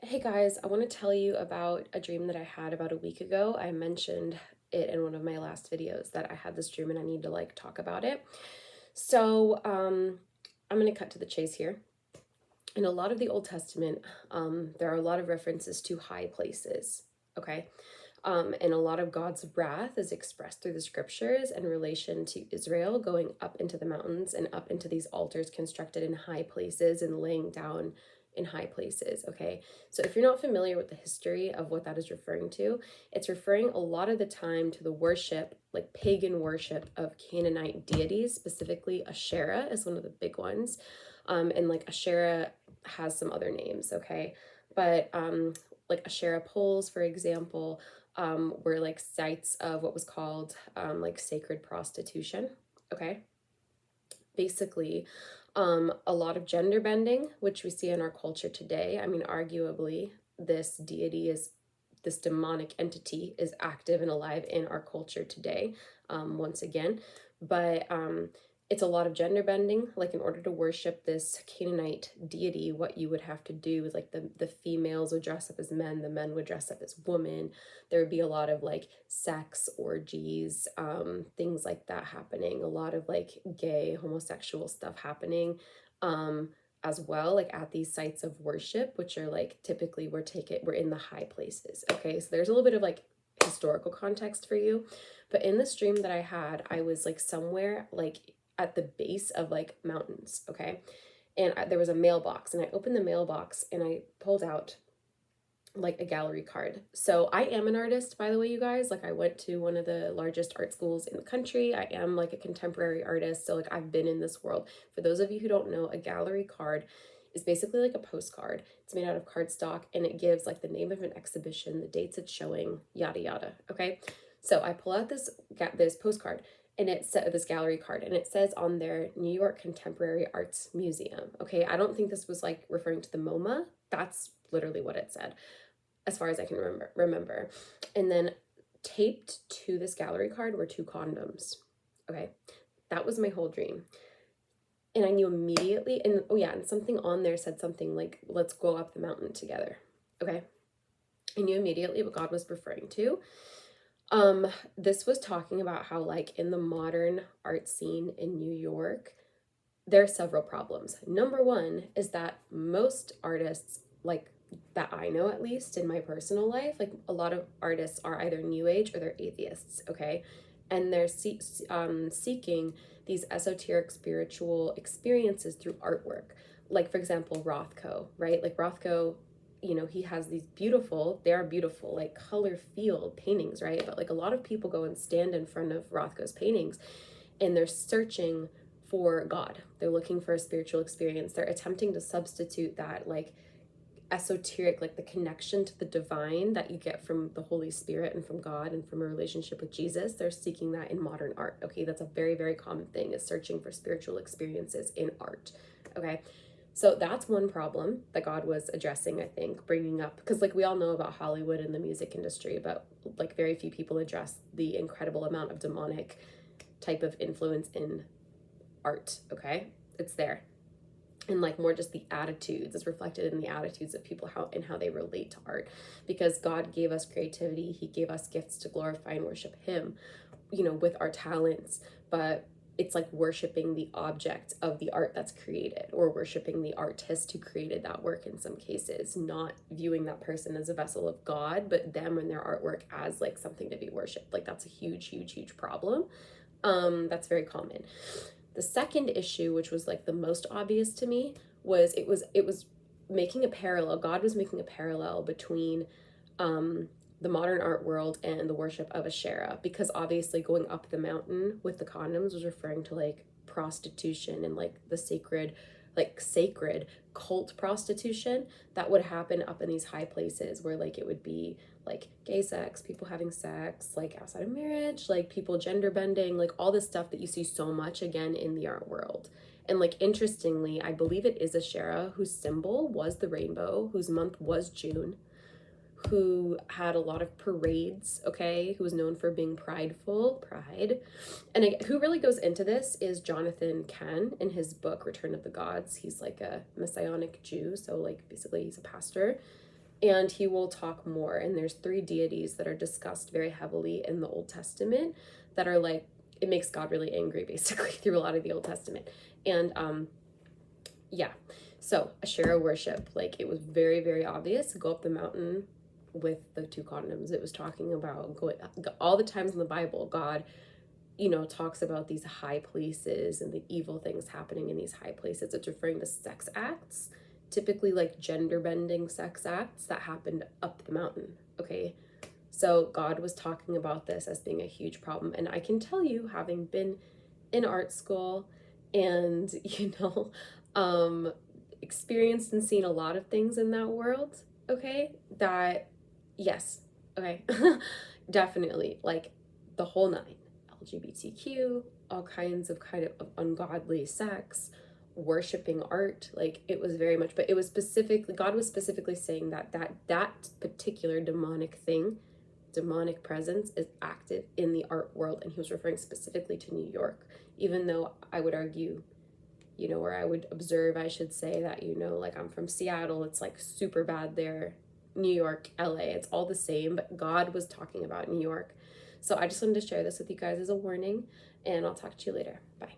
Hey guys, I want to tell you about a dream that I had about a week ago. I mentioned it in one of my last videos that I had this dream and I need to talk about it. So, I'm going to cut to the chase here. In a lot of the Old Testament, there are a lot of references to high places, okay? And a lot of God's wrath is expressed through the scriptures in relation to Israel going up into the mountains and up into these altars constructed in high places and laying down in high places. Okay, so if you're not familiar with the history of what that is referring to, it's referring a lot of the time to the worship, like pagan worship of Canaanite deities, specifically Asherah is one of the big ones. And Asherah has some other names, okay, but like Asherah poles, for example, were like sites of what was called like sacred prostitution. Okay. Basically, a lot of gender bending, which we see in our culture today. I mean, arguably, this deity is this demonic entity is active and alive in our culture today, once again. But it's a lot of gender bending. Like, in order to worship this Canaanite deity, what you would have to do is like the females would dress up as men, the men would dress up as women. There would be a lot of like sex orgies, things like that happening, a lot of like gay, homosexual stuff happening. As well, like at these sites of worship, which are like typically we're in the high places. Okay, so there's a little bit of like historical context for you. But in the stream that I had, I was like somewhere like at the base of like mountains. Okay, and there was a mailbox, and I opened the mailbox and I pulled out like a gallery card. So I am an artist, by the way, you guys. Like, I went to one of the largest art schools in the country. I am like a contemporary artist. So like I've been in this world. For those of you who don't know, a gallery card is basically like a postcard. It's made out of cardstock and it gives like the name of an exhibition, the dates it's showing, yada yada. Okay. So I pull out this postcard and it said this gallery card and it says on there New York Contemporary Arts Museum. Okay. I don't think this was like referring to the MoMA. That's literally what it said as far as I can remember. And then taped to this gallery card were two condoms. Okay. That was my whole dream. And I knew immediately, and oh yeah, and something on there said something like, let's go up the mountain together. Okay. I knew immediately what God was referring to. This was talking about how, like, in the modern art scene in New York, there are several problems. Number one is that most artists, like that I know at least in my personal life, like a lot of artists are either new age or they're atheists, okay? And they're seeking these esoteric spiritual experiences through artwork. Like, for example, Rothko, right? Like Rothko, he has these they are beautiful, like color field paintings, right? But like a lot of people go and stand in front of Rothko's paintings and they're searching for God. They're looking for a spiritual experience. They're attempting to substitute that like esoteric, like the connection to the divine that you get from the Holy Spirit and from God and from a relationship with Jesus. They're seeking that in modern art. Okay, that's a very, very common thing, is searching for spiritual experiences in art. Okay, so that's one problem that God was addressing, I think, bringing up, because like we all know about Hollywood and the music industry, but like very few people address the incredible amount of demonic type of influence in art. Okay, it's there. And like more just the attitudes, it's reflected in the attitudes of people, how they relate to art, because God gave us creativity. He gave us gifts to glorify and worship him, with our talents. But it's like worshiping the object of the art that's created, or worshiping the artist who created that work in some cases, not viewing that person as a vessel of God, but them and their artwork as like something to be worshipped. Like, that's a huge, huge, huge problem. That's very common. The second issue, which was like the most obvious to me, was it was making a parallel. God was making a parallel between the modern art world and the worship of Asherah, because obviously going up the mountain with the condoms was referring to like prostitution and like the sacred cult prostitution that would happen up in these high places, where like it would be like gay sex, people having sex like outside of marriage, like people gender bending, like all this stuff that you see so much again in the art world. And like, interestingly, I believe it is Asherah whose symbol was the rainbow, whose month was June, who had a lot of parades, okay, who was known for being pride. And who really goes into this is Jonathan Ken in his book Return of the Gods. He's like a messianic Jew, so like basically he's a pastor. and he will talk more. And there's three deities that are discussed very heavily in the Old Testament that are like, it makes God really angry basically through a lot of the Old Testament. And yeah, so Asherah worship, like it was very, very obvious. Go up the mountain with the two condoms. It was talking about going all the times in the Bible, God, you know, talks about these high places and the evil things happening in these high places. It's referring to sex acts, typically like gender bending sex acts that happened up the mountain. Okay. So God was talking about this as being a huge problem. And I can tell you, having been in art school and, you know, experienced and seen a lot of things in that world, okay, that, yes, okay, definitely, like the whole nine, LGBTQ, all kinds of ungodly sex, worshiping art, like it was very much, but it was specifically, God was specifically saying that particular demonic presence is active in the art world, and he was referring specifically to New York, even though I would argue, you know, or I would observe, I should say, that, you know, like I'm from Seattle, it's like super bad there. New York, LA, it's all the same, but God was talking about New York. So I just wanted to share this with you guys as a warning, and I'll talk to you later. Bye.